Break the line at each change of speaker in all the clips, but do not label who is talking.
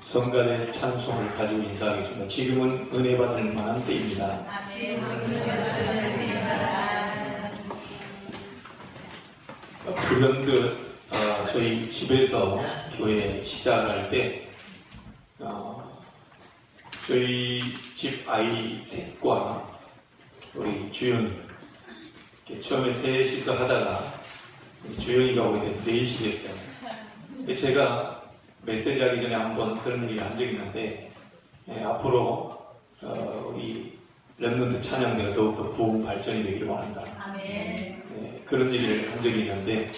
성가대 찬송을 가지고 인사하겠습니다. 지금은 은혜 받을 만한 때입니다. 불현듯 저희 집에서 교회 시작할 때 저희 집 아이 셋과 우리 주영이 처음에 셋이서 하다가 주영이가 오게 돼서 넷이 됐어요. 제가 메시지 하기 전에 한번 그런 얘기를 한 적이 있는데 앞으로 우리 렘넌트 찬양대가 더욱더 부흥 발전이 되기를 원한다. 그런 얘기를 한 적이 있는데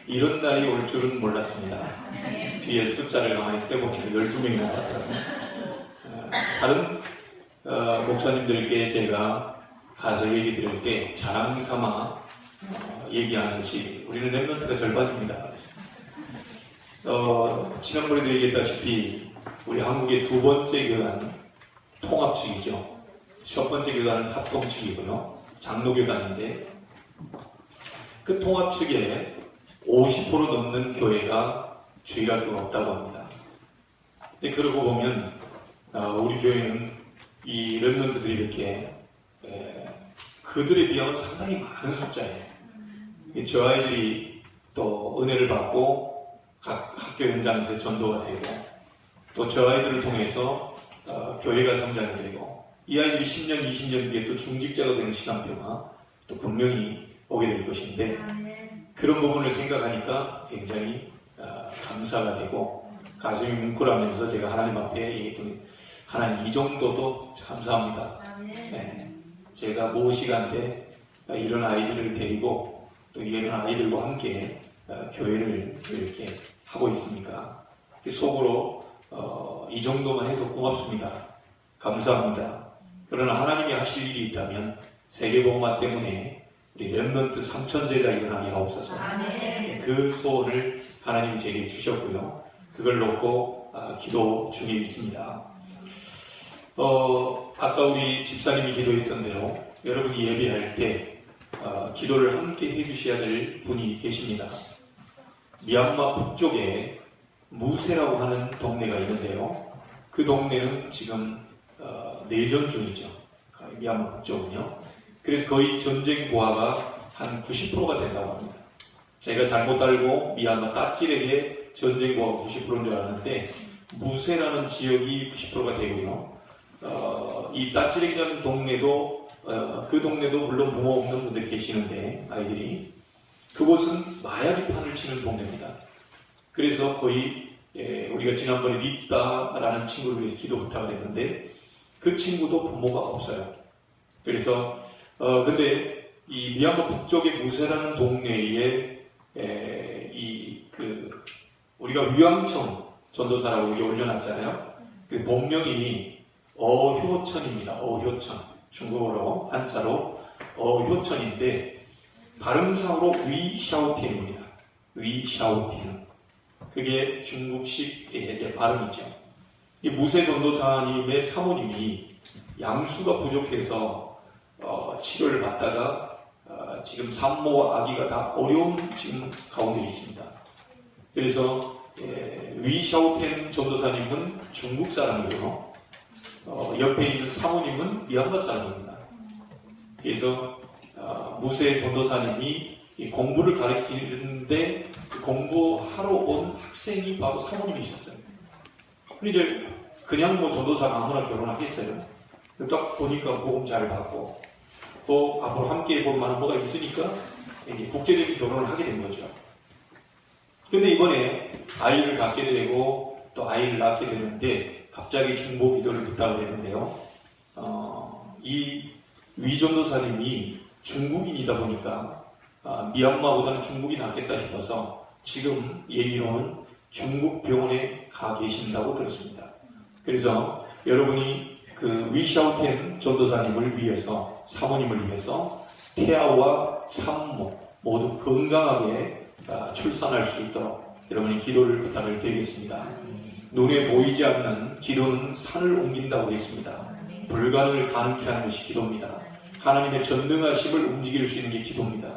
이런 날이 올 줄은 몰랐습니다. 뒤에 숫자를 가만히 세보니까 12명이 나왔더라고요. 다른 목사님들께 제가 가서 얘기 드릴 때 자랑 삼아 얘기하는 것이 우리는 렘넌트가 절반입니다. 지난번에도 얘기했다시피 우리 한국의 두 번째 교단 통합측이죠. 첫 번째 교단은 합동측이고요. 장로교단인데 그 통합측에 50% 넘는 교회가 주일학교가 없다고 합니다. 근데 그러고 보면 우리 교회는 이 렘넌트들이 이렇게 그들에 비하면 상당히 많은 숫자예요. 저 아이들이 또 은혜를 받고 각 학교 현장에서 전도가 되고 또 저 아이들을 통해서 교회가 성장이 되고 이 아이들이 10년, 20년 뒤에 또 중직자가 되는 시간표가 또 분명히 오게 될 것인데 그런 부분을 생각하니까 굉장히 감사가 되고 가슴이 뭉클하면서 제가 하나님 앞에 얘기했더니 하나님 이 정도도 감사합니다. 제가 모 시간대 이런 아이들을 데리고 또 이런 아이들과 함께 교회를 이렇게 하고 있으니까 속으로 이 정도만 해도 고맙습니다. 감사합니다. 그러나 하나님이 하실 일이 있다면 세계복음화 때문에 우리 렘넌트 3,000 제자 일어나게 하옵소서. 그 소원을 하나님이 제게 주셨고요. 그걸 놓고 기도 중에 있습니다. 아까 우리 집사님이 기도했던 대로 여러분이 예배할 때 기도를 함께 해주셔야 될 분이 계십니다. 미얀마 북쪽에 무세라고 하는 동네가 있는데요. 그 동네는 지금 내전 중이죠. 미얀마 북쪽은요. 그래서 거의 전쟁 고아가 한 90%가 된다고 합니다. 제가 잘못 알고 미얀마 따찔에게 전쟁 고아가 90%인 줄 알았는데 무세라는 지역이 90%가 되고요. 이 따찌렉이라는 동네도 그 동네도 물론 부모 없는 분들 계시는데 아이들이 그곳은 마약의 판을 치는 동네입니다. 그래서 거의 우리가 지난번에 리따라는 친구를 위해서 기도 부탁을 했는데 그 친구도 부모가 없어요. 그래서 근데 이 미얀마 북쪽의 무세라는 동네에 우리가 위왕청 전도사라고 여기 올려놨잖아요. 그 본명이 어효천입니다. 어효천. 중국어로 한자로 어효천인데 발음상으로 위샤오티입니다. 위샤오티. 그게 중국식 발음이죠. 이 무세 전도사님의 사모님이 양수가 부족해서 치료를 받다가 지금 산모와 아기가 다 어려운 지금 가운데 있습니다. 그래서 위샤오텐 전도사님은 중국 사람이고요. 옆에 있는 사모님은 미얀마 사람입니다. 그래서 무세 전도사님이 공부를 가르치는데 공부하러 온 학생이 바로 사모님이셨어요. 이제 그냥 뭐 전도사가 아무나 결혼하겠어요. 딱 보니까 복음 잘 받고 또 앞으로 함께 해볼 만한 뭐가 있으니까 이제 국제적인 결혼을 하게 된 거죠. 근데 이번에 아이를 갖게 되고 또 아이를 낳게 되는데 갑자기 중보 기도를 부탁을 했는데요. 이 위전도사님이 중국인이다 보니까 미얀마보다는 중국이 낫겠다 싶어서 지금 얘기로는 중국 병원에 가 계신다고 들었습니다. 그래서 여러분이 그 위샤오텐 전도사님을 위해서 사모님을 위해서 태아와 산모 모두 건강하게 출산할 수 있도록 여러분이 기도를 부탁을 드리겠습니다. 눈에 보이지 않는 기도는 산을 옮긴다고 했습니다. 불가능을 가능케 하는 것이 기도입니다. 하나님의 전능하심을 움직일 수 있는 게 기도입니다.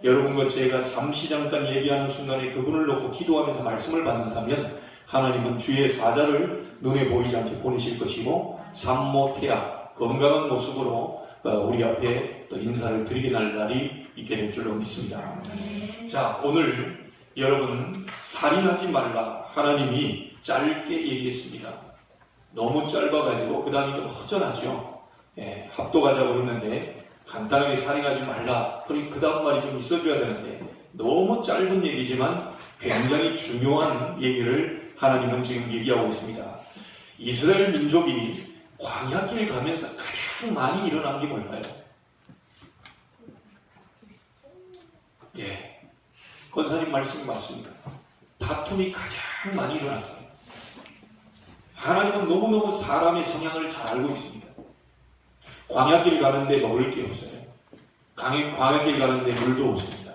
여러분과 제가 잠시 잠깐 예비하는 순간에 그분을 놓고 기도하면서 말씀을 받는다면 하나님은 주의 사자를 눈에 보이지 않게 보내실 것이고 산모 태아 건강한 모습으로 우리 앞에 또 인사를 드리게 날 날이 있게 될 줄로 믿습니다. 자, 오늘 여러분 살인하지 말라 하나님이 짧게 얘기했습니다. 너무 짧아가지고 그 다음이 좀 허전하죠. 합독하자고 했는데 간단하게 살인하지 말라. 그러니 그 다음 말이 좀 있어줘야 되는데 너무 짧은 얘기지만 굉장히 중요한 얘기를 하나님은 지금 얘기하고 있습니다. 이스라엘 민족이 광야길 가면서 가장 많이 일어난 게 뭘까요? 권사님 말씀이 맞습니다. 다툼이 가장 많이 일어났어요. 하나님은 너무너무 사람의 성향을 잘 알고 있습니다. 광야길 가는데 먹을 게 없어요. 광야길 가는데 물도 없습니다.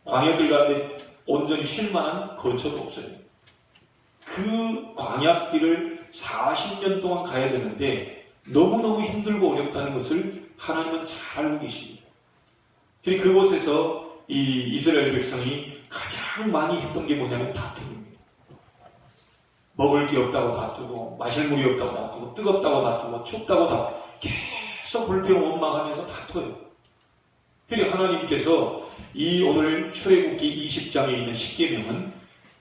광야길 가는데 온전히 쉴 만한 거처도 없어요. 그 광야길을 40년 동안 가야 되는데 너무너무 힘들고 어렵다는 것을 하나님은 잘 알고 계십니다. 그리고 그곳에서 이 이스라엘 백성이 가장 많이 했던 게 뭐냐면 다툼입니다. 먹을 게 없다고 다투고 마실 물이 없다고 다투고 뜨겁다고 다투고 춥다고 다투고 계속 불평 원망하면서 다퉈요. 그리고 하나님께서 이 오늘 출애굽기 20장에 있는 십계명은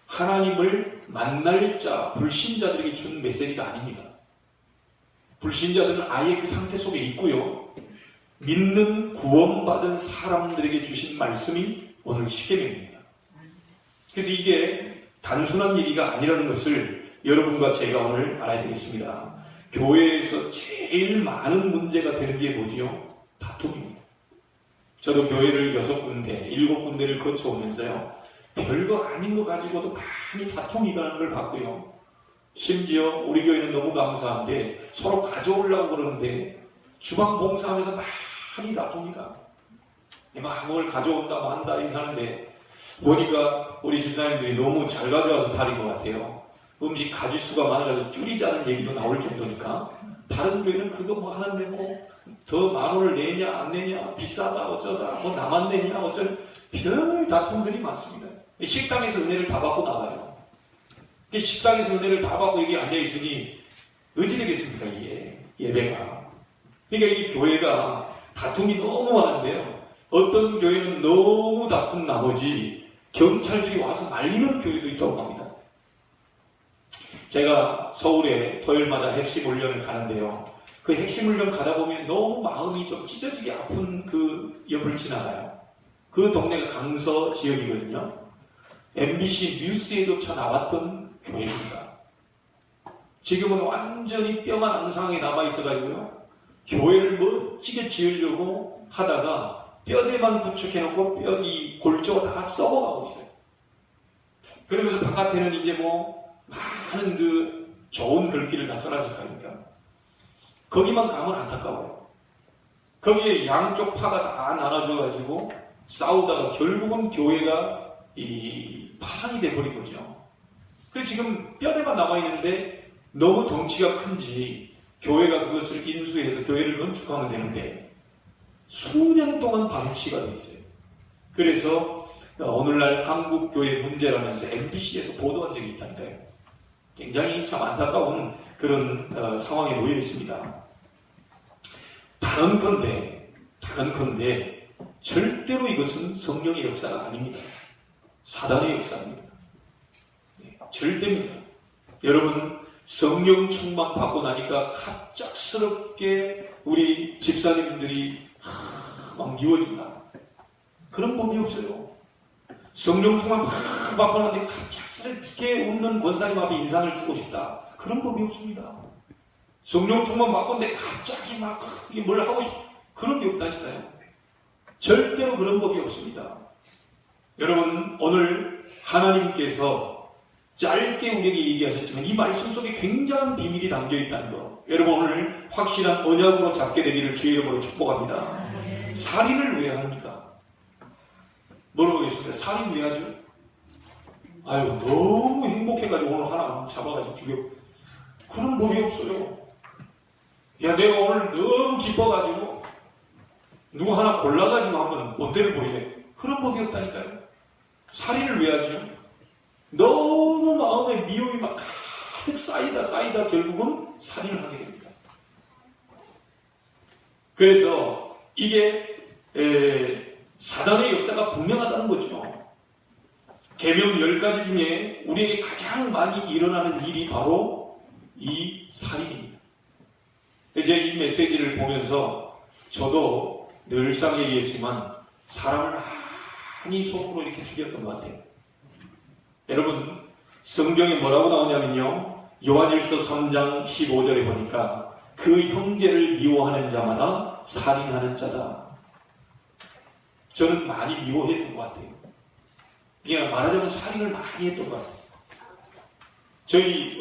하나님을 만날 자 불신자들에게 준 메시지가 아닙니다. 불신자들은 아예 그 상태 속에 있고요. 믿는 구원받은 사람들에게 주신 말씀이 오늘 십계명입니다. 그래서 이게 단순한 얘기가 아니라는 것을 여러분과 제가 오늘 알아야 되겠습니다. 교회에서 제일 많은 문제가 되는 게 뭐지요? 다툼입니다. 저도 교회를 6군데, 7군데를 거쳐오면서요. 별거 아닌 거 가지고도 많이 다툼이 일어나는 걸 봤고요. 심지어 우리 교회는 너무 감사한데 서로 가져오려고 그러는데 주방 봉사하면서 많이 다툽니다. 뭘 가져온다 뭐 한다 이렇게 하는데 보니까 우리 집사님들이 너무 잘 가져와서 다린 것 같아요. 음식 가짓수가 많아서 줄이자는 얘기도 나올 정도니까 다른 교회는 그거 뭐 하는데 뭐 더 10,000원을 내냐 안 내냐 비싸다 어쩌다 뭐 나만 내냐 어쩌다 별 다툼들이 많습니다. 식당에서 은혜를 다 받고 나와요. 식당에서 은혜를 다 받고 여기 앉아있으니 어찌 되겠습니까 이게 예배가. 그러니까 이 교회가 다툼이 너무 많은데요. 어떤 교회는 너무 다툰 나머지 경찰들이 와서 말리는 교회도 있다고 합니다. 제가 서울에 토요일마다 핵심 훈련을 가는데요. 그 핵심 훈련 가다 보면 너무 마음이 좀 찢어지게 아픈 그 옆을 지나가요. 그 동네가 강서 지역이거든요. MBC 뉴스에조차 나왔던 교회입니다. 지금은 완전히 뼈만 앙상하게 남아있어가지고요. 교회를 멋지게 지으려고 하다가 뼈대만 구축해놓고 이 골조가 다 썩어가고 있어요. 그러면서 바깥에는 이제 뭐 많은 그 좋은 글귀를 다 써놨을 거니까 거기만 가면 안타까워요. 거기에 양쪽 파가 다 나눠져가지고 싸우다가 결국은 교회가 파산이 돼버린 거죠. 그래서 지금 뼈대만 남아있는데 너무 덩치가 큰지 교회가 그것을 인수해서 교회를 건축하면 되는데 수년 동안 방치가 돼 있어요. 그래서 오늘날 한국교회 문제라면서 MBC에서 보도한 적이 있다니까요. 굉장히 참 안타까운 그런 상황에 놓여 있습니다. 단언컨대 절대로 이것은 성령의 역사가 아닙니다. 사단의 역사입니다. 절대입니다. 여러분 성령 충만 받고 나니까 갑작스럽게 우리 집사님들이 막 미워진다. 그런 법이 없어요. 성령 충만 받고 나는데 갑작스럽게 웃는 권사님 앞에 인상을 쓰고 싶다. 그런 법이 없습니다. 성령 충만 받고는데 갑자기 막 뭘 하고 싶다. 그런 게 없다니까요. 절대로 그런 법이 없습니다. 여러분 오늘 하나님께서 짧게 우리에게 얘기하셨지만 이 말씀 속에 굉장한 비밀이 담겨 있다는 거. 여러분 오늘 확실한 언약으로 잡게 되기를 주의 이름으로 축복합니다. 살인을 왜 합니까? 물어보겠습니다. 살인 왜 하죠? 아유 너무 행복해가지고 오늘 하나 잡아가지고 죽여. 그런 법이 없어요. 야 내가 오늘 너무 기뻐가지고 누구 하나 골라가지고 한번 원대를 보이세요. 그런 법이 없다니까요. 살인을 왜 하죠? 너무 마음에 미움이 막 가득 쌓이다 결국은 살인을 하게 됩니다. 그래서 이게 사단의 역사가 분명하다는 거죠. 계명 10가지 중에 우리에게 가장 많이 일어나는 일이 바로 이 살인입니다. 이제 이 메시지를 보면서 저도 늘상 얘기했지만 사람을 많이 속으로 이렇게 죽였던 것 같아요. 여러분, 성경에 뭐라고 나오냐면요, 요한일서 3장 15절에 보니까 그 형제를 미워하는 자마다 살인하는 자다. 저는 많이 미워했던 것 같아요. 그냥 말하자면 살인을 많이 했던 것 같아요. 저희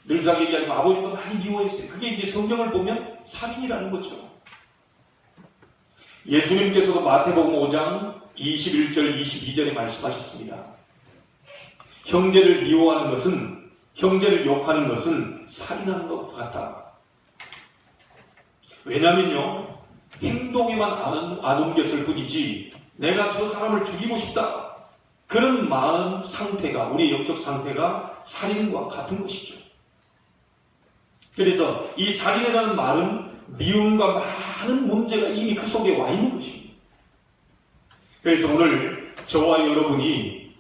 늘상 얘기하지만 아버님도 많이 미워했어요. 그게 이제 성경을 보면 살인이라는 거죠. 예수님께서도 마태복음 5장 21절 22절에 말씀하셨습니다. 형제를 미워하는 것은, 형제를 욕하는 것은 살인하는 것과 같다. 왜냐면요, 행동에만 안 옮겼을 뿐이지 내가 저 사람을 죽이고 싶다, 그런 마음 상태가, 우리의 영적 상태가 살인과 같은 것이죠. 그래서 이 살인이라는 말은 미움과 많은 문제가 이미 그 속에 와 있는 것입니다. 그래서 오늘 저와 여러분이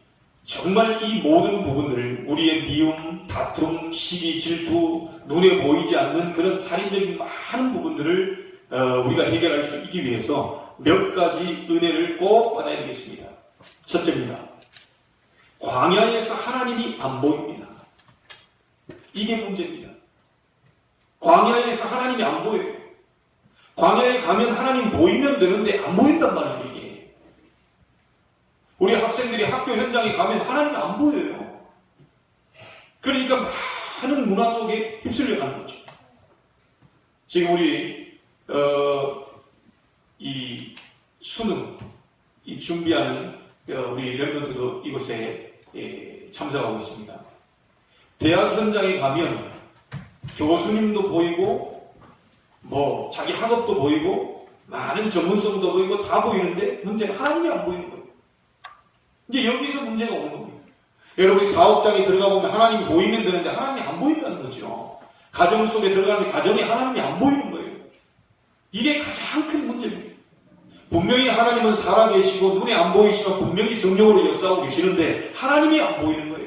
정말 이 모든 부분들, 우리의 미움, 다툼, 시기, 질투, 눈에 보이지 않는 그런 살인적인 많은 부분들을 우리가 해결할 수 있기 위해서 몇 가지 은혜를 꼭 받아야 되겠습니다. 첫째입니다. 광야에서 하나님이 안 보입니다. 이게 문제입니다. 광야에서 하나님이 안 보여요. 광야에 가면 하나님 보이면 되는데 안 보인단 말이죠, 이게. 우리 학생들이 학교 현장에 가면 하나님이 안 보여요. 그러니까 많은 문화 속에 휩쓸려 가는 거죠. 지금 우리 이 수능 준비하는 우리 랩런트도 이곳에 참석하고 있습니다. 대학 현장에 가면 교수님도 보이고 뭐 자기 학업도 보이고 많은 전문성도 보이고 다 보이는데 문제는 하나님이 안 보이는 거예요. 이제 여기서 문제가 오는 겁니다. 여러분이 사업장에 들어가 보면 하나님이 보이면 되는데 하나님이 안 보인다는 거죠. 가정 속에 들어가는데 가정에 하나님이 안 보이는 거예요. 이게 가장 큰 문제입니다. 분명히 하나님은 살아계시고 눈에 안 보이시면 분명히 성령으로 역사하고 계시는데 하나님이 안 보이는 거예요.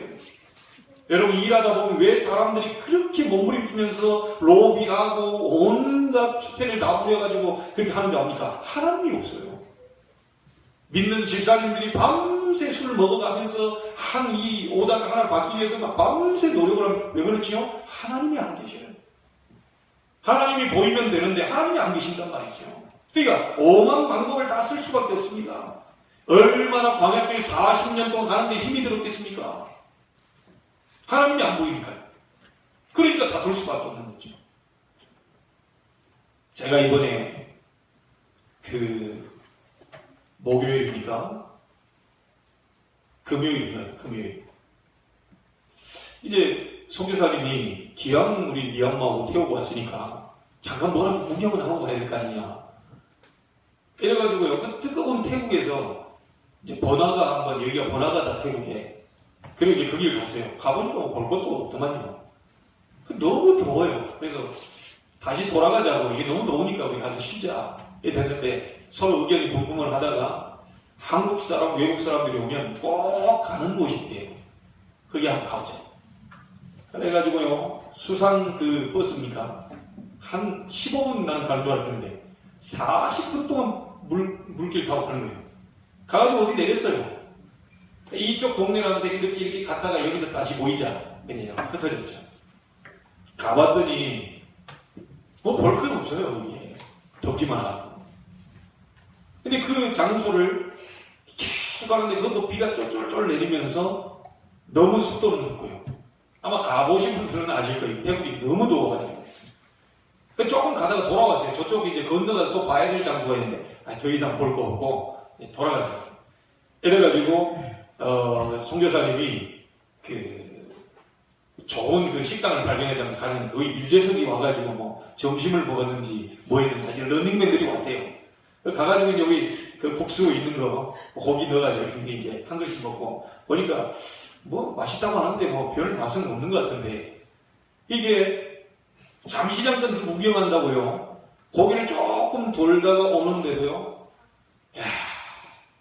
여러분, 일하다 보면 왜 사람들이 그렇게 몸부림치면서 로비하고 온갖 주택을 다 부려가지고 그렇게 하는지 압니까? 하나님이 없어요. 믿는 집사님들이 밤새 술을 먹어가면서 이 오다가 하나를 받기 위해서 막 밤새 노력을 하면 왜 그렇지요? 하나님이 안 계셔요. 하나님이 보이면 되는데 하나님이 안 계신단 말이죠. 그러니까 오만 방법을 다 쓸 수밖에 없습니다. 얼마나 광야길 40년 동안 가는데 힘이 들었겠습니까? 하나님이 안 보이니까요. 그러니까 다툴 수밖에 없는 거죠. 제가 이번에 목요일입니까? 금요일. 이제 선교사님이 기왕 우리 미얀마하고 태우고 왔으니까 잠깐 뭐라도 구경을 하고 가야 될 거 아니냐. 이래가지고요, 그 뜨거운 태국에서 이제 여기가 번화가다, 태국에. 그리고 이제 그 길 갔어요. 가보니까 볼 것도 없더만요. 너무 더워요. 그래서 다시 돌아가자고, 이게 너무 더우니까 우리 가서 쉬자. 이렇게 됐는데 서로 의견이 분분을 하다가 한국 사람, 외국 사람들이 오면 꼭 가는 곳이 있대요. 거기 한번 가보자. 그래가지고요, 수상 버스입니까? 한 15분 나는 가는 줄 알았는데 40분 동안 물길 타고 가는 거예요. 가가지고 어디 내렸어요. 이쪽 동네라면서 이렇게 갔다가 여기서 다시 모이자. 왜냐면 흩어졌죠. 가봤더니 볼 거 없어요. 이게 덥기만 하고. 근데 그 장소를 계속 가는데 그것도 비가 쫄쫄쫄 내리면서 너무 습도는 높고요. 아마 가보신 분들은 아실 거예요. 태국이 너무 더워가지고. 조금 가다가 돌아왔어요. 저쪽에 이제 건너가서 또 봐야 될 장소가 있는데 더 이상 볼 거 없고 돌아가세요. 이래가지고 선교사님이 좋은 식당을 발견해서 가는 유재석이 와가지고 뭐 점심을 먹었는지 뭐 했는지 런닝맨들이 왔대요. 가가지고 이제 우리 국수 있는 거 고기 넣어가지고 이제 한 그릇씩 먹고 보니까 뭐 맛있다고 하는데 뭐 별 맛은 없는 것 같은데 이게 잠시 잠깐 그 구경한다고요. 고기를 조금 돌다가 오는데도요. 야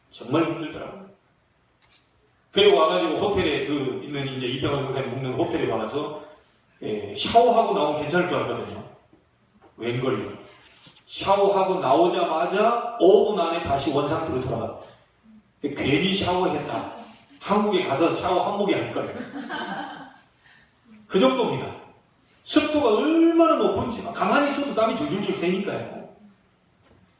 정말 힘들더라고요. 그리고 와가지고 호텔에 그 있는 이제 이병헌 선생님 묵는 호텔에 와서 샤워하고 나오면 괜찮을 줄 알거든요. 웬걸요. 샤워하고 나오자마자 5분 안에 다시 원상태로 돌아가. 괜히 샤워했다. 한국에 가서 샤워 한복이 아닐 거예요. 그 정도입니다. 습도가 얼마나 높은지 가만히 있어도 땀이 줄줄줄 새니까요.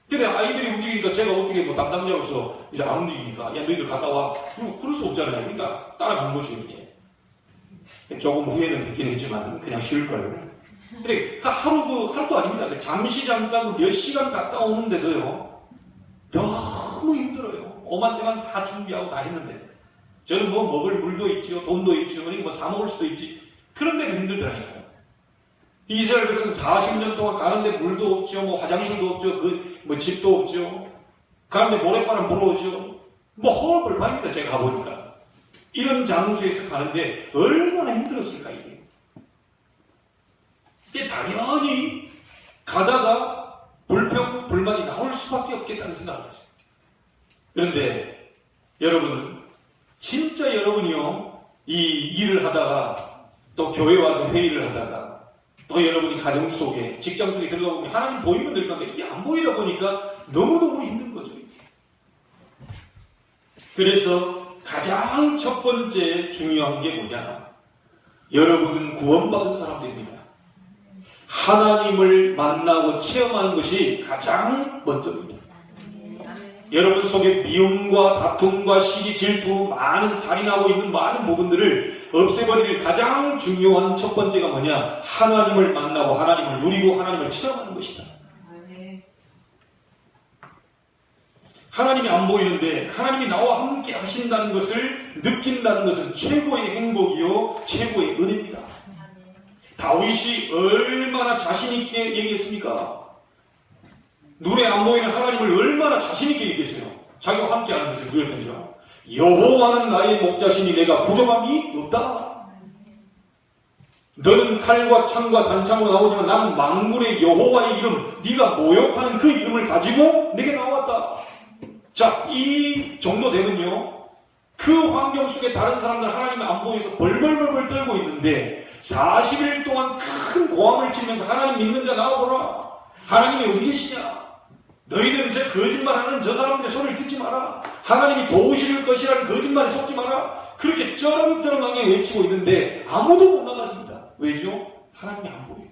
근데 아이들이 움직이니까 제가 어떻게 뭐 담당자로서 이제 안 움직이니까 야 너희들 갔다 와. 그럴 수 없잖아요. 그러니까 따라간 거죠 이게. 조금 후회는 됐긴 했지만 그냥 쉴 걸. 근데 하루도 아닙니다. 잠시 잠깐 몇 시간 갔다 오는데도요 너무 힘들어요. 오만 때만 다 준비하고 다 했는데 저는 뭐 먹을 물도 있지요, 돈도 있지요, 그러니까 뭐 사 먹을 수도 있지. 그런데도 힘들더라니까요. 이스라엘 백성 40년 동안 가는데 물도 없죠, 뭐 화장실도 없죠, 뭐 집도 없죠. 가는데 모래바람 불어오죠. 뭐 허벌판입니다. 제가 가보니까 이런 장소에서 가는데 얼마나 힘들었을까 이게. 이게 당연히 가다가 불평, 불만이 나올 수밖에 없겠다는 생각을 했어요. 그런데 여러분, 진짜 여러분이요, 이 일을 하다가 또 교회 와서 회의를 하다가 또 여러분이 가정 속에, 직장 속에 들어가 보면 하나님 보이면 될 건데 이게 안 보이다 보니까 너무너무 힘든 거죠. 이게. 그래서 가장 첫 번째 중요한 게 뭐냐? 여러분은 구원받은 사람들입니다. 하나님을 만나고 체험하는 것이 가장 먼저입니다. 여러분 속에 미움과 다툼과 시기, 질투, 많은 살인하고 있는 많은 부분들을 없애버릴 가장 중요한 첫 번째가 뭐냐? 하나님을 만나고 하나님을 누리고 하나님을 체험하는 것이다. 하나님이 안 보이는데 하나님이 나와 함께 하신다는 것을 느낀다는 것은 최고의 행복이요 최고의 은혜입니다. 다윗이 얼마나 자신있게 얘기했습니까? 눈에 안 보이는 하나님을 얼마나 자신있게 얘기했어요. 자기와 함께하는 것을 누렸던죠. 여호와는 나의 목자시니 내가 부족함이 없다. 너는 칼과 창과 단창으로 나오지만 나는 만군의 여호와의 이름, 네가 모욕하는 그 이름을 가지고 내게 나왔다. 자, 이 정도 되면요, 그 환경 속에 다른 사람들 하나님이 안 보여서 벌벌벌벌 떨고 있는데 40일 동안 큰 고함을 치면서 하나님 믿는 자 나와보라. 하나님이 어디 계시냐? 너희들은 저 거짓말하는 저 사람들의 소리를 듣지 마라. 하나님이 도우실 것이라는 거짓말에 속지 마라. 그렇게 쩌렁쩌렁하게 외치고 있는데 아무도 못 나갔습니다. 왜죠? 하나님이 안 보여요.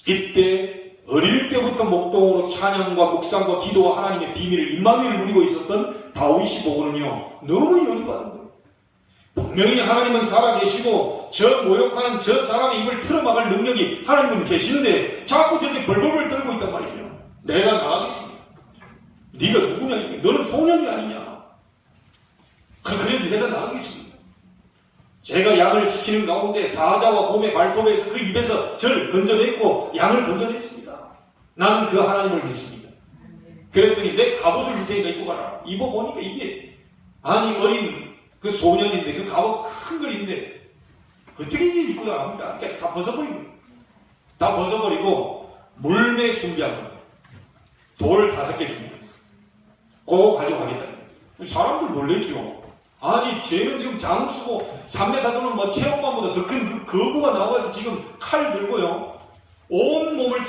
이때 어릴 때부터 목동으로 찬양과 묵상과 기도와 하나님의 비밀을 임마누엘을 누리고 있었던 다윗이 보고는요 너무 열이 받은 거예요. 분명히 하나님은 살아계시고 저 모욕하는 저 사람의 입을 틀어막을 능력이 하나님은 계시는데 자꾸 저렇게 벌벌벌 떨고 있단 말이에요. 내가 나가겠습니다. 네가 누구냐? 너는 소년이 아니냐? 그래도 내가 나가겠습니다. 제가 양을 지키는 가운데 사자와 곰의 발톱에서 그 입에서 저를 건져냈고 양을 건져냈습니다. 나는 그 하나님을 믿습니다. 그랬더니 내 갑옷을 줄 테니까 입고 가라. 입어보니까 이게 아니 어린 그 소년인데 그 갑옷 큰 걸 입는데 어떻게 이게 입고 나갑니까? 그러니까 다 벗어버리고 물매 준비한 겁니다. 돌 5개 준비했어요. 그거 가져가겠다. 사람들 놀래죠. 아니 쟤는 지금 장수고 3m 도는 뭐 체육관보다 더 큰 그 거부가 나와가지고 지금 칼 들고요 온 몸을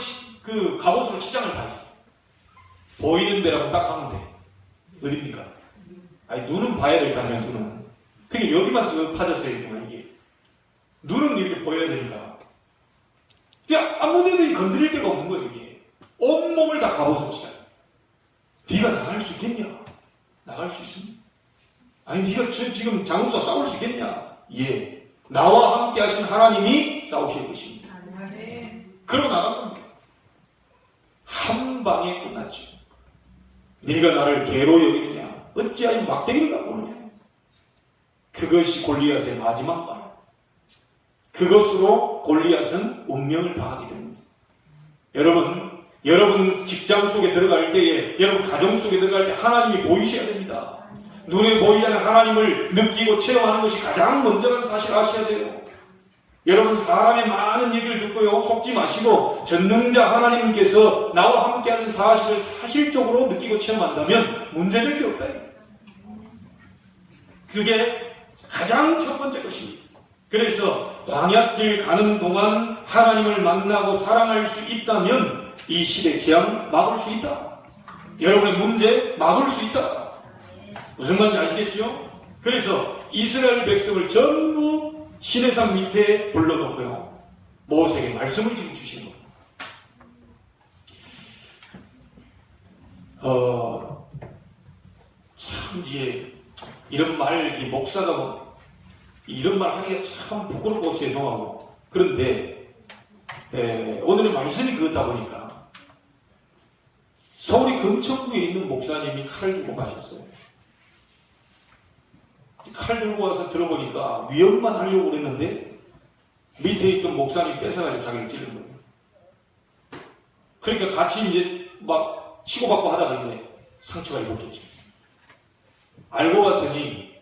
그 갑옷으로 치장을 다 했어요. 보이는 데라고 딱 하면 돼. 어딥니까? 아니 눈은 봐야 될 거 아니야. 눈은 그게 여기만 쓱 파졌어야 되구만. 이게 눈은 이렇게 보여야 되니까 그냥 아무데도 건드릴 데가 없는 거예요. 이게 온몸을 다 갑옷으로 치장. 네가 나갈 수 있겠냐? 나갈 수 있습니다. 아니 네가 지금 장수와 싸울 수 있겠냐? 예, 나와 함께 하신 하나님이 싸우실 것입니다. 그러고 나간 겁니다. 한 방에 끝났죠. 네가 나를 개로 여기느냐? 어찌하여 막대기를 갖고 오느냐? 그것이 골리앗의 마지막 말. 그것으로 골리앗은 운명을 당하게 됩니다. 여러분 직장 속에 들어갈 때에, 여러분 가정 속에 들어갈 때 하나님이 보이셔야 됩니다. 눈에 보이지 않는 하나님을 느끼고 체험하는 것이 가장 먼저라는 사실을 아셔야 돼요. 여러분, 사람의 많은 얘기를 듣고요, 속지 마시고 전능자 하나님께서 나와 함께하는 사실을 사실적으로 느끼고 체험한다면 문제될 게 없다. 그게 가장 첫 번째 것입니다. 그래서 광야길 가는 동안 하나님을 만나고 사랑할 수 있다면 이 시대 재앙 막을 수 있다. 여러분의 문제 막을 수 있다. 무슨 말인지 아시겠죠? 그래서 이스라엘 백성을 전부 시내산 밑에 불러놓고요, 모세에게 말씀을 지금 주신 거예요. 참 이런 말, 이 목사가 이런 말 하기가 참 부끄럽고 죄송하고, 그런데 오늘의 말씀이 그렇다 보니까 서울이 금천구에 있는 목사님이 칼을 들고 가셨어요. 칼 들고 와서 들어보니까 위협만 하려고 그랬는데 밑에 있던 목사님이 뺏어가지고 자기를 찌른 거예요. 그러니까 같이 이제 막 치고받고 하다가 이제 상처가 입었겠죠. 알고 봤더니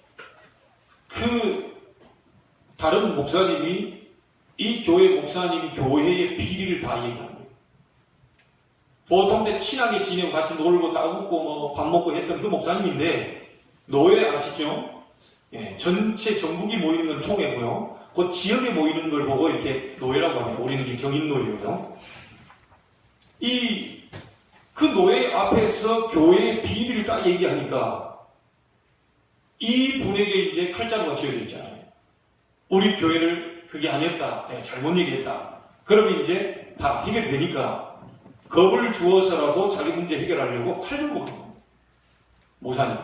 그 다른 목사님이 이 교회 목사님 교회의 비리를 다 얘기한 거예요. 보통 때 친하게 지내고 같이 놀고 따먹고 뭐 밥 먹고 했던 그 목사님인데, 노예 아시죠? 예, 전체 전국이 모이는 건 총회고요, 그 지역에 모이는 걸 보고 이렇게 노예라고 하네요. 우리는 이제 경인노예고요. 그 노예 앞에서 교회의 비리를 딱 얘기하니까 이 분에게 이제 칼자루가 쥐어져 있잖아요. 우리 교회를 그게 아니었다, 잘못 얘기했다. 그러면 이제 다 해결되니까 겁을 주어서라도 자기 문제 해결하려고 칼 들고 간 겁니다. 모사님.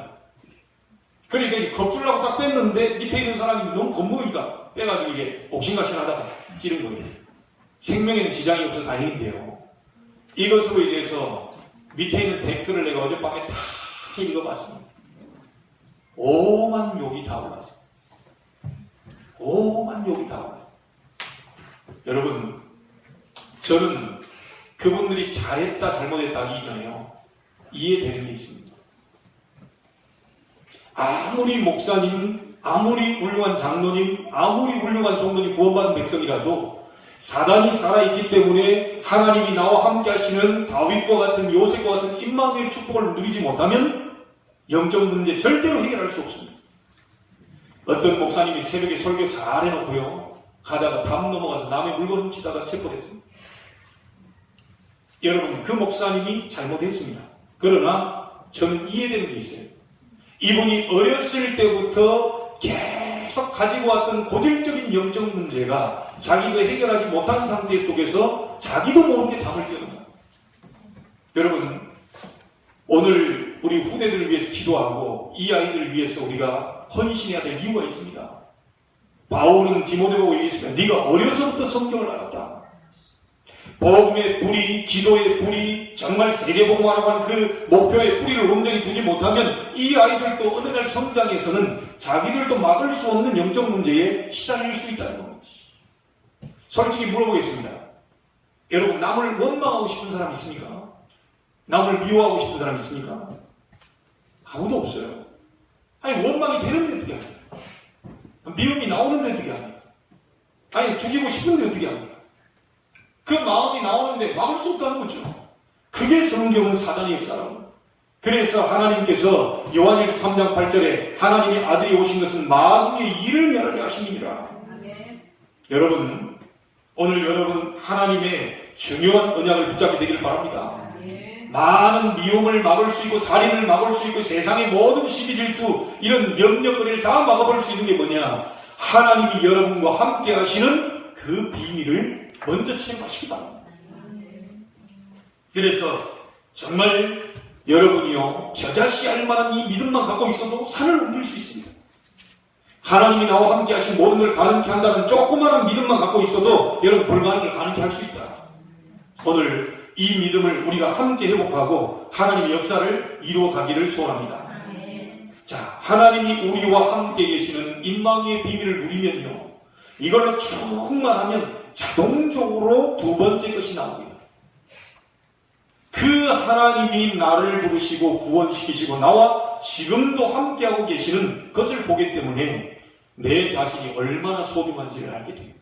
그러니까 이제 겁주려고 딱 뺐는데 밑에 있는 사람이 너무 겁먹으니까 빼가지고 이게 옥신각신하다가 찌른 거예요. 생명에는 지장이 없어서 다행인데요. 이것으로 인해서 밑에 있는 댓글을 내가 어젯밤에 다 읽어봤습니다. 오만 욕이 다 올랐어요. 오만 욕이 다 올랐어요. 여러분, 저는 그분들이 잘했다 잘못했다 하기 이전에요, 이해되는 게 있습니다. 아무리 목사님, 아무리 훌륭한 장로님, 아무리 훌륭한 성도님, 구원받은 백성이라도 사단이 살아있기 때문에 하나님이 나와 함께 하시는 다윗과 같은, 요셉과 같은 임마누엘 축복을 누리지 못하면 영적 문제 절대로 해결할 수 없습니다. 어떤 목사님이 새벽에 설교 잘 해놓고요, 가다가 담 넘어가서 남의 물건 훔치다가 체포됐습니다. 여러분, 그 목사님이 잘못했습니다. 그러나 저는 이해되는 게 있어요. 이분이 어렸을 때부터 계속 가지고 왔던 고질적인 영적 문제가 자기도 해결하지 못한 상태 속에서 자기도 모르게 담을 띄우는 거예요. 여러분, 오늘 우리 후대들을 위해서 기도하고 이 아이들을 위해서 우리가 헌신해야 될 이유가 있습니다. 바울은 디모데보고 얘기했습니다. 네가 어려서부터 성경을 알았다. 복음의 뿌리, 기도의 뿌리, 정말 세계복음화라고 하는 그 목표의 뿌리를 온전히 두지 못하면 이 아이들도 어느 날 성장해서는 자기들도 막을 수 없는 영적 문제에 시달릴 수 있다는 겁니다. 솔직히 물어보겠습니다. 여러분, 남을 원망하고 싶은 사람 있습니까? 남을 미워하고 싶은 사람 있습니까? 아무도 없어요. 아니, 원망이 되는데 어떻게 합니까? 미움이 나오는데 어떻게 합니까? 아니, 죽이고 싶은데 어떻게 합니까? 그 마음이 나오는데 막을 수 없다는 거죠. 그게 성경은 사단의 역사라고. 그래서 하나님께서 요한일서 3장 8절에 하나님의 아들이 오신 것은 마귀의 일을 멸하려 하심이니라. 여러분, 오늘 여러분 하나님의 중요한 언약을 붙잡게 되기를 바랍니다. 많은 미움을 막을 수 있고 살인을 막을 수 있고 세상의 모든 시기 질투, 이런 염려거리를 다 막아버릴 수 있는 게 뭐냐? 하나님이 여러분과 함께 하시는 그 비밀을 먼저 체험하시기 바랍니다. 그래서 정말 여러분이요, 겨자씨 알만한 이 믿음만 갖고 있어도 산을 옮길 수 있습니다. 하나님이 나와 함께 하신 모든 걸 가능케 한다는 조그마한 믿음만 갖고 있어도 여러분 불가능을 가능케 할 수 있다. 오늘 이 믿음을 우리가 함께 회복하고 하나님의 역사를 이루어가기를 소원합니다. 자, 하나님이 우리와 함께 계시는 임마누엘의 비밀을 누리면요, 이걸로 충만하면 자동적으로 두 번째 것이 나옵니다. 그 하나님이 나를 부르시고 구원시키시고 나와 지금도 함께하고 계시는 것을 보기 때문에 내 자신이 얼마나 소중한지를 알게 돼요.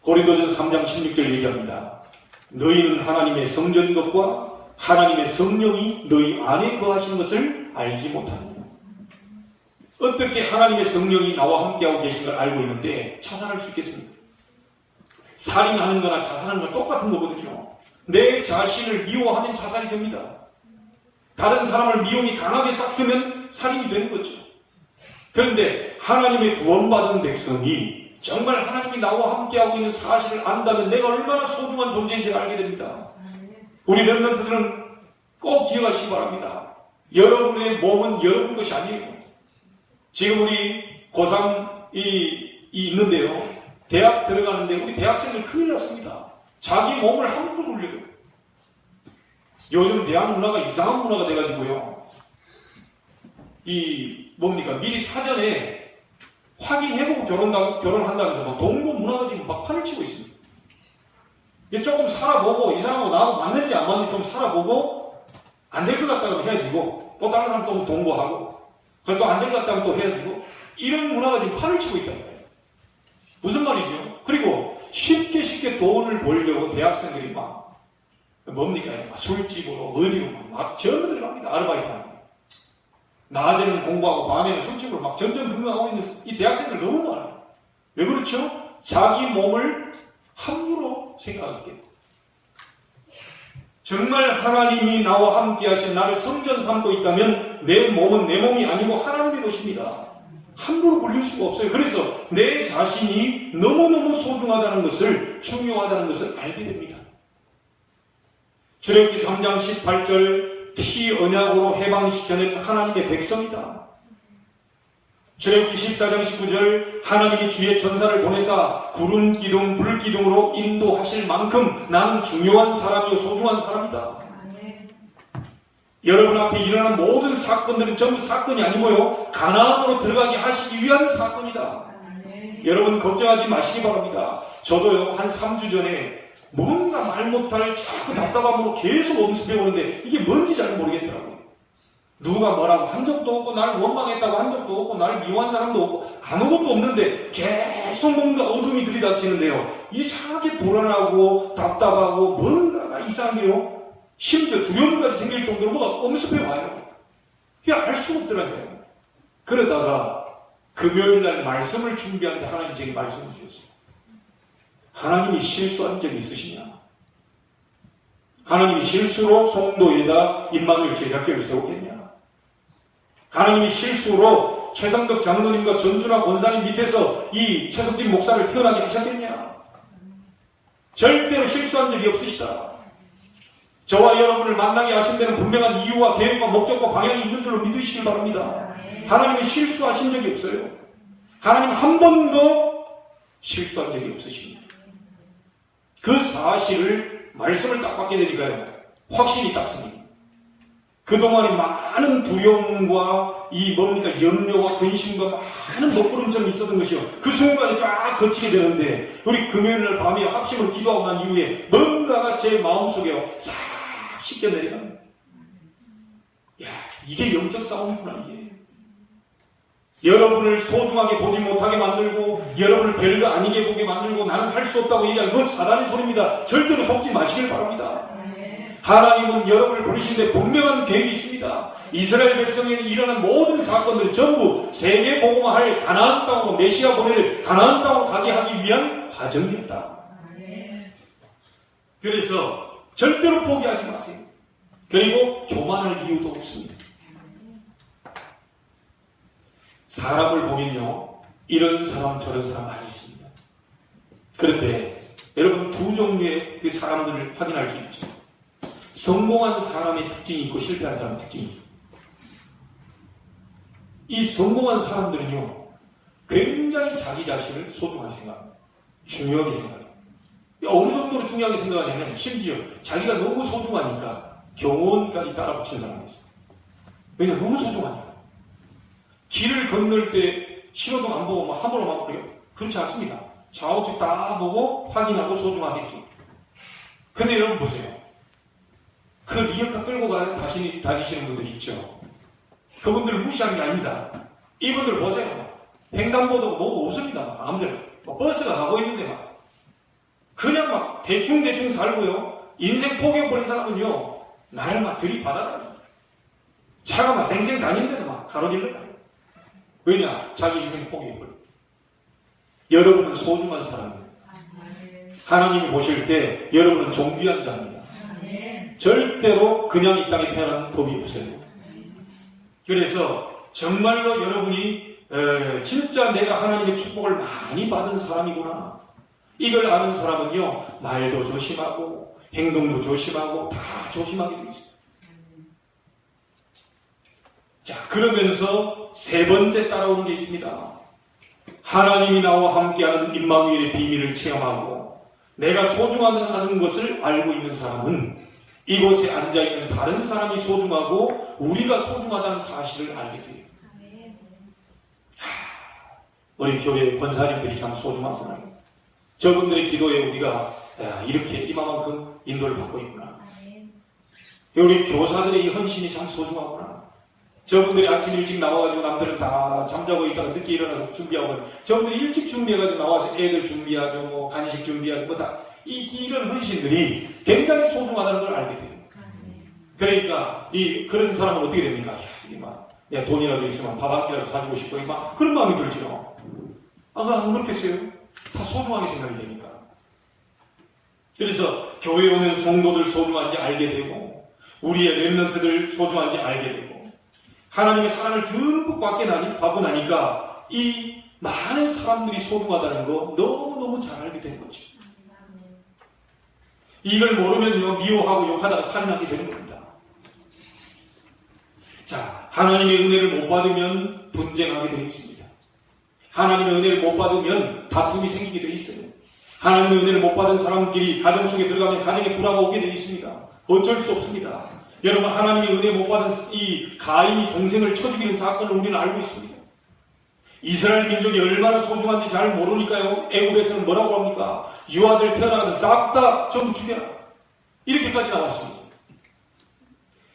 고린도전서 3장 16절 얘기합니다. 너희는 하나님의 성전인 것과 하나님의 성령이 너희 안에 거하시는 것을 알지 못하느냐. 어떻게 하나님의 성령이 나와 함께하고 계신 걸 알고 있는데 자살할 수 있겠습니까? 살인하는 거나 자살하는 건 똑같은 거거든요. 내 자신을 미워하면 자살이 됩니다. 다른 사람을 미움이 강하게 싹 트면 살인이 되는 거죠. 그런데 하나님의 구원받은 백성이 정말 하나님이 나와 함께하고 있는 사실을 안다면 내가 얼마나 소중한 존재인지를 알게 됩니다. 우리 렘넌트들은 꼭 기억하시기 바랍니다. 여러분의 몸은 여러분 것이 아니에요. 지금 우리 고3이 있는데요. 대학 들어가는데 우리 대학생들 큰일 났습니다. 자기 몸을 함부로 울려요. 요즘 대학 문화가 이상한 문화가 돼가지고요. 미리 사전에 확인해보고 결혼한다면서 막 동거 문화가 지금 막 판을 치고 있습니다. 조금 살아보고 이 사람하고 나하고 맞는지 안 맞는지 좀 살아보고 안 될 것 같다면 헤어지고 또 다른 사람 또 동거하고 그럼 또 안 될 것 같다면 또 헤어지고 이런 문화가 지금 판을 치고 있다는 거예요. 무슨 말이죠? 그리고 쉽게 돈을 벌려고 대학생들이 막 술집으로 어디로 막 전부 들어갑니다. 아르바이트 하는 거. 낮에는 공부하고 밤에는 술집으로 막 전전긍긍하고 있는 이 대학생들 너무 많아요. 왜 그렇죠? 자기 몸을 함부로 생각하기 때문에. 정말 하나님이 나와 함께 하신 나를 성전 삼고 있다면 내 몸은 내 몸이 아니고 하나님의 것입니다. 함부로 불릴 수가 없어요. 그래서 내 자신이 너무너무 소중하다는 것을, 중요하다는 것을 알게 됩니다. 출애굽기 3장 18절 피 언약으로 해방시켜낸 하나님의 백성이다. 출애굽기 14장 19절 하나님이 주의 전사를 보내사 구름 기둥 불 기둥으로 인도하실 만큼 나는 중요한 사람이요 소중한 사람이다. 여러분 앞에 일어난 모든 사건들은 전부 사건이 아니고요 가나안으로 들어가게 하시기 위한 사건이다. 여러분 걱정하지 마시기 바랍니다. 저도요 한 3주 전에 뭔가 말 못할 자꾸 답답함으로 계속 엄습해 오는데 이게 뭔지 잘 모르겠더라고요. 누가 뭐라고 한 적도 없고 날 원망했다고 한 적도 없고 날 미워한 사람도 없고 아무것도 없는데 계속 뭔가 어둠이 들이닥치는데요. 이상하게 불안하고 답답하고 뭔가가 이상해요. 심지어 두려움까지 생길 정도로 뭐가 엄습해 와요. 이게 알 수가 없더라고요. 그러다가 금요일날 말씀을 준비하는데 하나님 제게 말씀을 주셨어요. 하나님이 실수한 적이 있으시냐? 하나님이 실수로 송도에다 임마누엘 제자교를 세우겠냐? 하나님이 실수로 최상덕 장로님과 전순화 권사님 밑에서 이 최석진 목사를 태어나게 하셨겠냐? 절대로 실수한 적이 없으시다. 저와 여러분을 만나게 하신 데는 분명한 이유와 계획과 목적과 방향이 있는 줄로 믿으시길 바랍니다. 하나님이 실수하신 적이 없어요. 하나님 한 번도 실수한 적이 없으십니다. 그 사실을 말씀을 딱 받게 되니까요. 확신이 딱 생깁니다. 그동안에 많은 두려움과 염려와 근심과 많은 먹구름처럼 있었던 것이요. 그 순간에 쫙 거치게 되는데 우리 금요일날 밤에 합심으로 기도하고 난 이후에 뭔가가 제 마음속에 싹 씻겨 내려갑니다. 야, 이게 영적 싸움이구나 이게. 여러분을 소중하게 보지 못하게 만들고 여러분을 별거 아니게 보게 만들고 나는 할 수 없다고 얘기하는 그건 사단의 소리입니다. 절대로 속지 마시길 바랍니다. 하나님은 여러분을 부르시는데 분명한 계획이 있습니다. 이스라엘 백성에게 일어난 모든 사건들은 전부 세계 복음화할 가나안 땅으로 메시아 보내를 가나안 땅으로 가게 하기 위한 과정이었다. 그래서 절대로 포기하지 마세요. 그리고 교만할 이유도 없습니다. 사람을 보면요 이런 사람 저런 사람 많이 있습니다. 그런데 여러분 두 종류의 그 사람들을 확인할 수 있죠. 성공한 사람의 특징이 있고 실패한 사람의 특징이 있습니다. 이 성공한 사람들은요 굉장히 자기 자신을 소중하게 생각합니다. 중요하게 생각합니다. 어느 정도로 중요하게 생각하냐면 심지어 자기가 너무 소중하니까 경호원까지 따라 붙이는 사람이 있어요. 왜냐면 너무 소중하니까. 길을 건널 때 신호등 안 보고 막 함부로 막 그렇지 않습니다. 좌우측 다 보고 확인하고 소중하게. 근데 여러분 보세요. 그 리어카 끌고 다니시는 분들 있죠. 그분들을 무시하는 게 아닙니다. 이분들 보세요. 횡단보도가 뭐가 없습니다. 아무튼 버스가 가고 있는데 그냥 대충 살고요. 인생 포기해버린 사람은요, 나를 들이받아라. 차가 쌩쌩 다니는데도 가로질러라. 왜냐? 자기 인생 포기해버려. 여러분은 소중한 사람입니다. 하나님이 보실 때 여러분은 존귀한 자입니다. 절대로 그냥 이 땅에 태어나는 법이 없어요. 그래서 정말로 여러분이 진짜 내가 하나님의 축복을 많이 받은 사람이구나, 이걸 아는 사람은요, 말도 조심하고 행동도 조심하고 다 조심하게 되어 있습니다. 자, 그러면서 세 번째 따라오는 게 있습니다. 하나님이 나와 함께하는 임마누엘의 비밀을 체험하고 내가 소중하다는 것을 알고 있는 사람은 이곳에 앉아있는 다른 사람이 소중하고 우리가 소중하다는 사실을 알게 돼요. 우리 교회 권사님들이 참 소중하구나. 저분들의 기도에 우리가 이렇게 이만큼 인도를 받고 있구나. 우리 교사들의 이 헌신이 참 소중하구나. 저분들이 아침 일찍 나와가지고 남들은 다 잠자고 있다가 늦게 일어나서 준비하고, 저분들이 일찍 준비해가지고 나와서 애들 준비하죠, 간식 준비하죠, 이런 헌신들이 굉장히 소중하다는 걸 알게 돼요. 그러니까 그런 사람은 어떻게 됩니까? 야, 돈이라도 있으면 밥 한 끼라도 사주고 싶고 그런 마음이 들죠. 안 그렇겠어요? 다 소중하게 생각이 되니까. 그래서 교회에 오는 성도들 소중한지 알게 되고, 우리의 렘넌트들 소중한지 알게 되고, 하나님의 사랑을 듬뿍 받고 나니까 이 많은 사람들이 소중하다는 거 너무너무 잘 알게 된 거죠. 이걸 모르면요, 미워하고 욕하다가 살인하게 되는 겁니다. 자, 하나님의 은혜를 못 받으면 분쟁하게 되어 있습니다. 하나님의 은혜를 못 받으면 다툼이 생기게 되어 있어요. 하나님의 은혜를 못 받은 사람끼리 가정 속에 들어가면 가정에 불화가 오게 되어 있습니다. 어쩔 수 없습니다. 여러분, 하나님의 은혜 못 받은 이 가인이 동생을 쳐 죽이는 사건을 우리는 알고 있습니다. 이스라엘 민족이 얼마나 소중한지 잘 모르니까요, 애굽에서는 뭐라고 합니까? 유아들 태어나가도 싹 다 전부 죽여라, 이렇게까지 나왔습니다.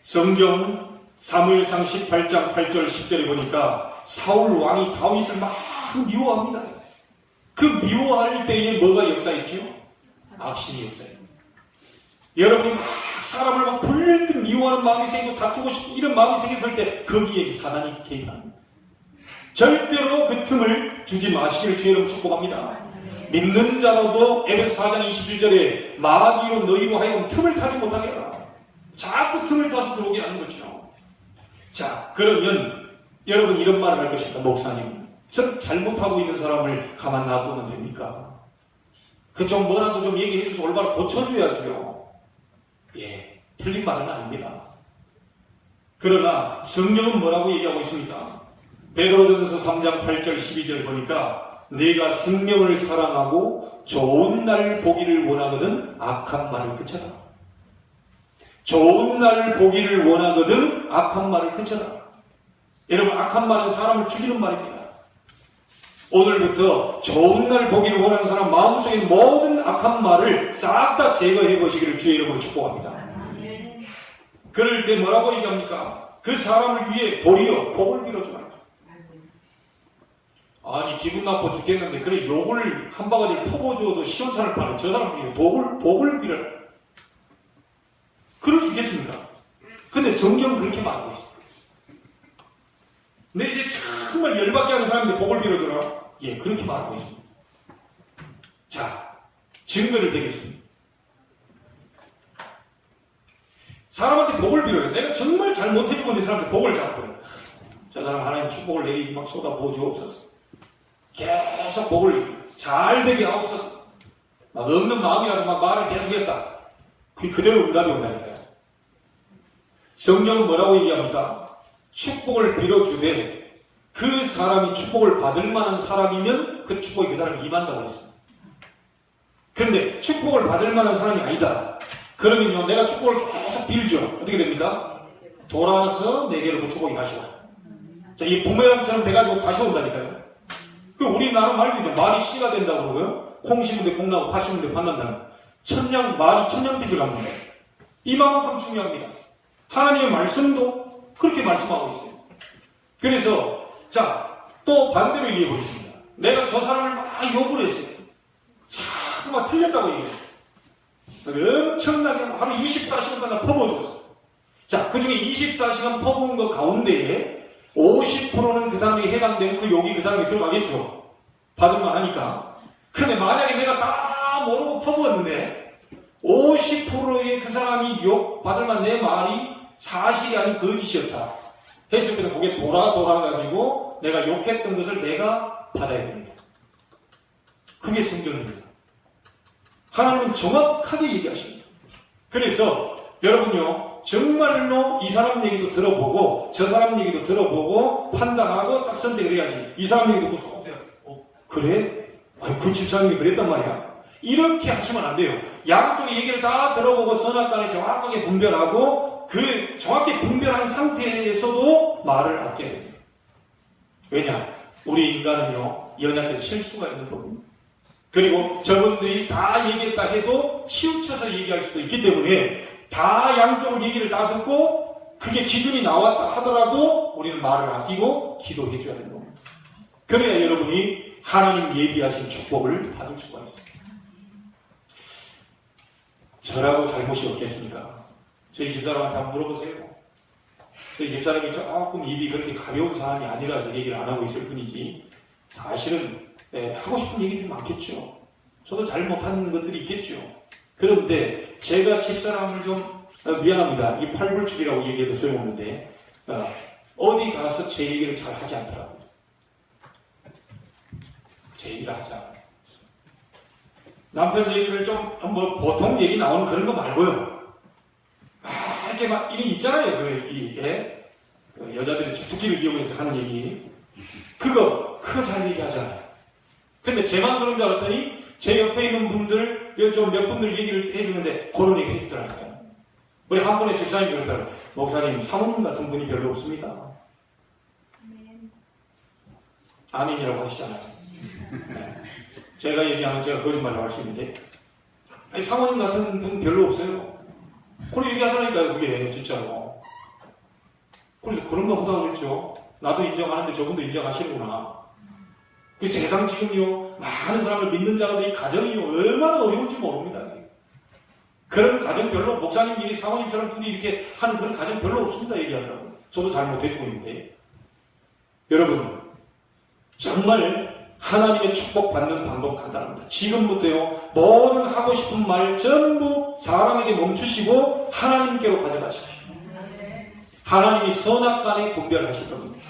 성경 사무엘상 18장 8절 10절에 보니까 사울 왕이 다윗을 막 미워합니다. 그 미워할 때에 뭐가 역사했지요? 악신이 역사했습니다. 여러분이 사람을 불듯 미워하는 마음이 생기고 다투고 싶은 이런 마음이 생겼을 때 거기에 사단이 개입합니다. 절대로 그 틈을 주지 마시기를 주의 이름으로 축복합니다. 믿는 자로도 에베소 4장 21절에 마귀로 너희로 하여금 틈을 타지 못하게 하라. 자꾸 틈을 타서 들어오게 하는 거죠. 자, 그러면 여러분 이런 말을 할 것입니다. 목사님, 전 잘못하고 있는 사람을 가만 놔두면 됩니까? 좀 뭐라도 좀 얘기해줘서 올바로 고쳐줘야죠. 예, 틀린 말은 아닙니다. 그러나 성경은 뭐라고 얘기하고 있습니까? 베드로전서 3장 8절 12절 보니까 네가 생명을 사랑하고 좋은 날 보기를 원하거든 악한 말을 그쳐라. 좋은 날 보기를 원하거든 악한 말을 그쳐라. 여러분, 악한 말은 사람을 죽이는 말입니다. 오늘부터 좋은 날 보기를 원하는 사람 마음속에 모든 악한 말을 싹 다 제거해 보시기를 주의 이름으로 축복합니다. 그럴 때 뭐라고 얘기합니까? 그 사람을 위해 도리어 복을 빌어주라. 아니, 기분 나빠 죽겠는데 그래 욕을 한 바가지를 퍼부어줘도 시원찮을 판에 저 사람을 위해 복을 빌어라. 그럴 수 있겠습니까? 근데 성경은 그렇게 말하고 있습니다. 근데 이제 정말 열받게 하는 사람인데 복을 빌어줘라. 예, 그렇게 말하고 있습니다. 자, 증거를 대겠습니다. 사람한테 복을 빌어요. 내가 정말 잘못해주고 있는 사람한테 복을 잡고요. 저 사람 하나님 축복을 내리기 막 쏟아 부어 주옵소서. 계속 복을 잘 되게 하옵소서. 막 없는 마음이라도 막 말을 계속했다. 그게 그대로 응답이 온다니까요. 성경은 뭐라고 얘기합니까? 축복을 빌어주되 그 사람이 축복을 받을 만한 사람이면 그 축복이 그 사람이 임한다고 했습니다. 그런데 축복을 받을 만한 사람이 아니다. 그러면요, 내가 축복을 계속 빌죠. 어떻게 됩니까? 돌아와서 내게로 그 축복이 다시 와요. 자, 이 부메랑처럼 돼가지고 다시 온다니까요. 그 우리나라 말도 말이 씨가 된다고 그러고요. 콩 심은 데 콩 나고 팥 심은 데 팥 난다는. 말이 천냥빚을 갚는다. 이만큼 중요합니다. 하나님의 말씀도 그렇게 말씀하고 있어요. 그래서 또 반대로 얘기해 보겠습니다. 내가 저 사람을 막 욕을 했어요. 자꾸 막 틀렸다고 얘기해요. 엄청나게 하루 24시간간 퍼부어줬어. 그 중에 24시간 퍼부은 것 가운데에 50%는 그 사람이 해당되는 그 욕이 그 사람이 들어가겠죠. 받을만 하니까. 근데 만약에 내가 다 모르고 퍼부었는데 50%의 그 사람이 욕 받을만 내 말이 사실이 아닌 거짓이었다 했을 때는 그게 돌아가지고 내가 욕했던 것을 내가 받아야 됩니다. 그게 성경입니다. 하나님은 정확하게 얘기하십니다. 그래서 여러분요, 정말로 이 사람 얘기도 들어보고 저 사람 얘기도 들어보고 판단하고 딱 선택을 해야지. 이 사람 얘기 듣고 그래? 그 집사님이 그랬단 말이야. 이렇게 하시면 안 돼요. 양쪽의 얘기를 다 들어보고 선악간에 정확하게 분별하고 그 정확히 분별한 상태에서도 말을 아껴야 됩니다. 왜냐? 우리 인간은요, 연약해서 실수가 있는 법입니다. 그리고 저분들이 다 얘기했다 해도 치우쳐서 얘기할 수도 있기 때문에 다 양쪽을 얘기를 다 듣고 그게 기준이 나왔다 하더라도 우리는 말을 아끼고 기도해 줘야 되는 겁니다. 그래야 여러분이 하나님 예비하신 축복을 받을 수가 있습니다. 저라고 잘못이 없겠습니까? 저희 집사람한테 한번 물어보세요. 저희 집사람이 조금 입이 그렇게 가벼운 사람이 아니라서 얘기를 안 하고 있을 뿐이지 사실은 하고 싶은 얘기들이 많겠죠. 저도 잘못하는 것들이 있겠죠. 그런데 제가 집사람을 좀 미안합니다. 이 팔불출이라고 얘기해도 소용없는데 어디 가서 제 얘기를 잘 하지 않더라고요. 제 얘기를 하지 않아요. 남편 얘기를 보통 얘기 나오는 그런 거 말고요. 이렇게 막 일이 있잖아요. 여자들이 주특기를 이용해서 하는 얘기. 그거 잘 얘기하잖아요. 근데 제만 그런 줄 알았더니 제 옆에 있는 분들, 좀 몇 분들 얘기를 해주는데 그런 얘기 해주더라고요. 우리 한 분의 집사님이 그러더라고요. 목사님, 사모님 같은 분이 별로 없습니다. 아멘이라고 하시잖아요. 네. 제가 얘기하면 제가 거짓말을 할 수 있는데 사모님 같은 분 별로 없어요. 그런 얘기하더라니까요. 그게 진짜로. 그래서 그런가 보다 그랬죠. 나도 인정하는데 저분도 인정하시는구나. 그 세상 지금요, 많은 사람을 믿는 자가 이 가정이요, 얼마나 어려운지 모릅니다. 그런 가정 별로, 목사님이 사모님처럼 둘이 이렇게 하는 그런 가정 별로 없습니다. 얘기하더라고요. 저도 잘 못해주고 있는데. 여러분, 정말 하나님의 축복받는 방법 간단합니다. 지금부터요, 모든 하고 싶은 말 전부 사람에게 멈추시고 하나님께로 가져가십시오. 하나님이 선악간에 분별하실 겁니다.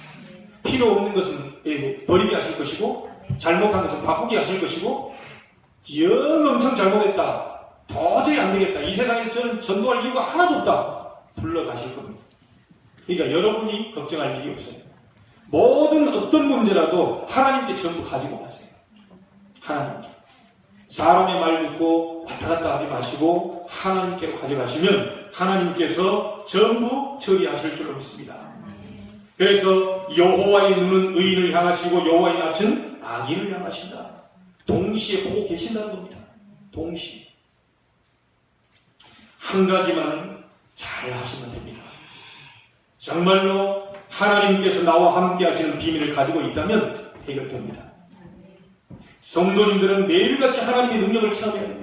필요 없는 것은 버리게 하실 것이고 잘못한 것은 바꾸게 하실 것이고 영 엄청 잘못했다. 도저히 안 되겠다. 이 세상에 저는 전도할 이유가 하나도 없다. 불러가실 겁니다. 그러니까 여러분이 걱정할 일이 없어요. 모든 어떤 문제라도 하나님께 전부 가지고 가세요. 하나님께. 사람의 말 듣고 왔다 갔다 하지 마시고 하나님께로 가져가시면 하나님께서 전부 처리하실 줄로 믿습니다. 그래서 여호와의 눈은 의인을 향하시고 여호와의 낯은 악인을 향하신다. 동시에 보고 계신다는 겁니다. 동시에. 한 가지만 잘 하시면 됩니다. 정말로 하나님께서 나와 함께 하시는 비밀을 가지고 있다면 해결됩니다. 성도님들은 매일같이 하나님의 능력을 체험해야 됩니다.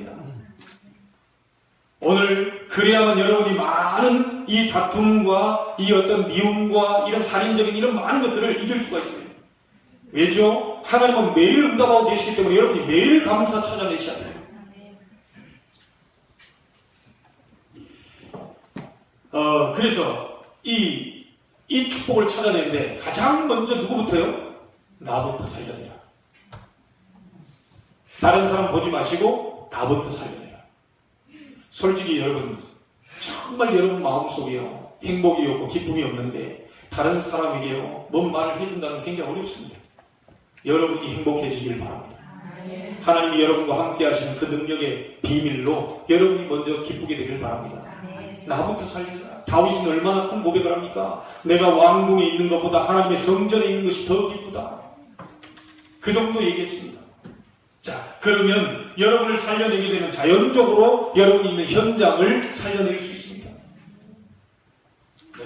오늘 그래야만 여러분이 많은 이 다툼과 이 어떤 미움과 이런 살인적인 이런 많은 것들을 이길 수가 있어요. 왜죠? 하나님은 매일 응답하고 계시기 때문에 여러분이 매일 감사 찾아내셔야 돼요. 그래서 이 축복을 찾아내는데 가장 먼저 누구부터요? 나부터 살려내라. 다른 사람 보지 마시고 나부터 살려내라. 솔직히 여러분, 정말 여러분 마음속에요, 행복이 없고 기쁨이 없는데 다른 사람에게요, 뭔 말을 해준다는 게 굉장히 어렵습니다. 여러분이 행복해지길 바랍니다. 하나님이 여러분과 함께 하시는 그 능력의 비밀로 여러분이 먼저 기쁘게 되길 바랍니다. 나부터 살려라. 다윗은 얼마나 큰 고백을 합니까? 내가 왕궁에 있는 것보다 하나님의 성전에 있는 것이 더 기쁘다. 그 정도 얘기했습니다. 자, 그러면 여러분을 살려내게 되면 자연적으로 여러분이 있는 현장을 살려낼 수 있습니다.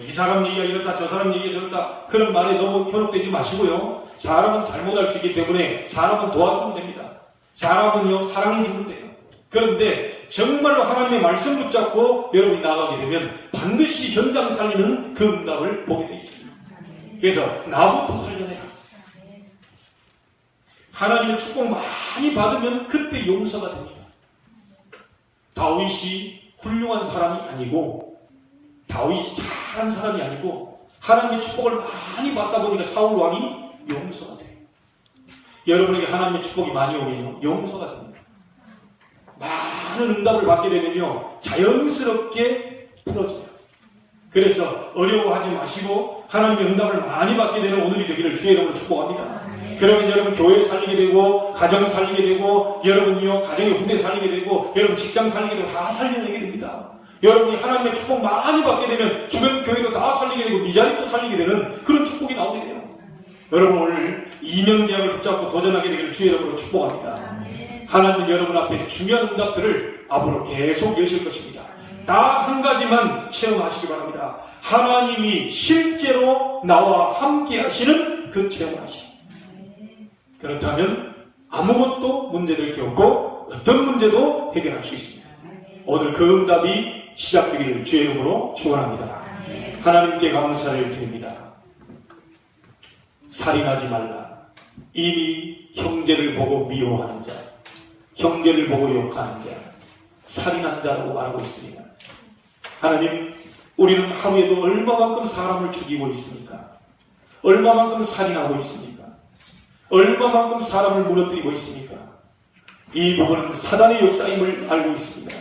이 사람 얘기가 이렇다, 저 사람 얘기가 저렇다, 그런 말에 너무 현혹되지 마시고요. 사람은 잘못할 수 있기 때문에 사람은 도와주면 됩니다. 사람은요, 사랑해주면 돼요. 그런데 정말로 하나님의 말씀 붙잡고 여러분이 나가게 되면 반드시 현장 살리는 그 응답을 보게 되어 있습니다. 그래서 나부터 살려내라. 하나님의 축복 많이 받으면 그때 용서가 됩니다. 다윗이 훌륭한 사람이 아니고, 다윗이 잘한 사람이 아니고, 하나님의 축복을 많이 받다 보니까 사울 왕이 용서가 돼요. 여러분에게 하나님의 축복이 많이 오면요, 용서가 됩니다. 많은 응답을 받게 되면요, 자연스럽게 풀어져요. 그래서 어려워하지 마시고 하나님의 응답을 많이 받게 되는 오늘이 되기를 주의 이름으로 축복합니다. 그러면 여러분 교회 살리게 되고, 가정 살리게 되고, 여러분요 가정의 후대 살리게 되고, 여러분 직장 살리게 되고, 다 살려내게 됩니다. 여러분이 하나님의 축복 많이 받게 되면 주변 교회도 다 살리게 되고, 미자립도 살리게 되는 그런 축복이 나오게 돼요. 여러분 오늘 이면계약을 붙잡고 도전하게 되기를 주의 이름으로 축복합니다. 하나님은 여러분 앞에 중요한 응답들을 앞으로 계속 여실 것입니다. 딱 한 가지만 체험하시기 바랍니다. 하나님이 실제로 나와 함께 하시는 그 체험을 하시오. 그렇다면 아무것도 문제를 겪고 어떤 문제도 해결할 수 있습니다. 오늘 그 응답이 시작되기를 주의 이름으로 축원합니다. 하나님께 감사를 드립니다. 살인하지 말라. 이미 형제를 보고 미워하는 자, 형제를 보고 욕하는 자, 살인한 자라고 말하고 있습니다. 하나님, 우리는 하루에도 얼마만큼 사람을 죽이고 있습니까? 얼마만큼 살인하고 있습니까? 얼마만큼 사람을 무너뜨리고 있습니까? 이 부분은 사단의 역사임을 알고 있습니다.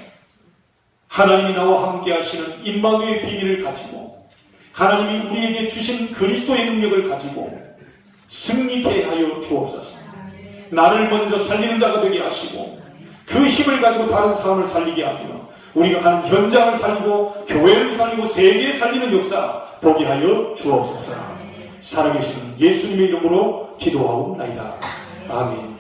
하나님이 나와 함께 하시는 임마누엘 비밀을 가지고, 하나님이 우리에게 주신 그리스도의 능력을 가지고 승리케 하여 주옵소서. 나를 먼저 살리는 자가 되게 하시고, 그 힘을 가지고 다른 사람을 살리게 하며, 우리가 가는 현장을 살리고 교회를 살리고 세계를 살리는 역사 보게 하여 주옵소서. 살아계신 예수님의 이름으로 기도하옵나이다. 아멘.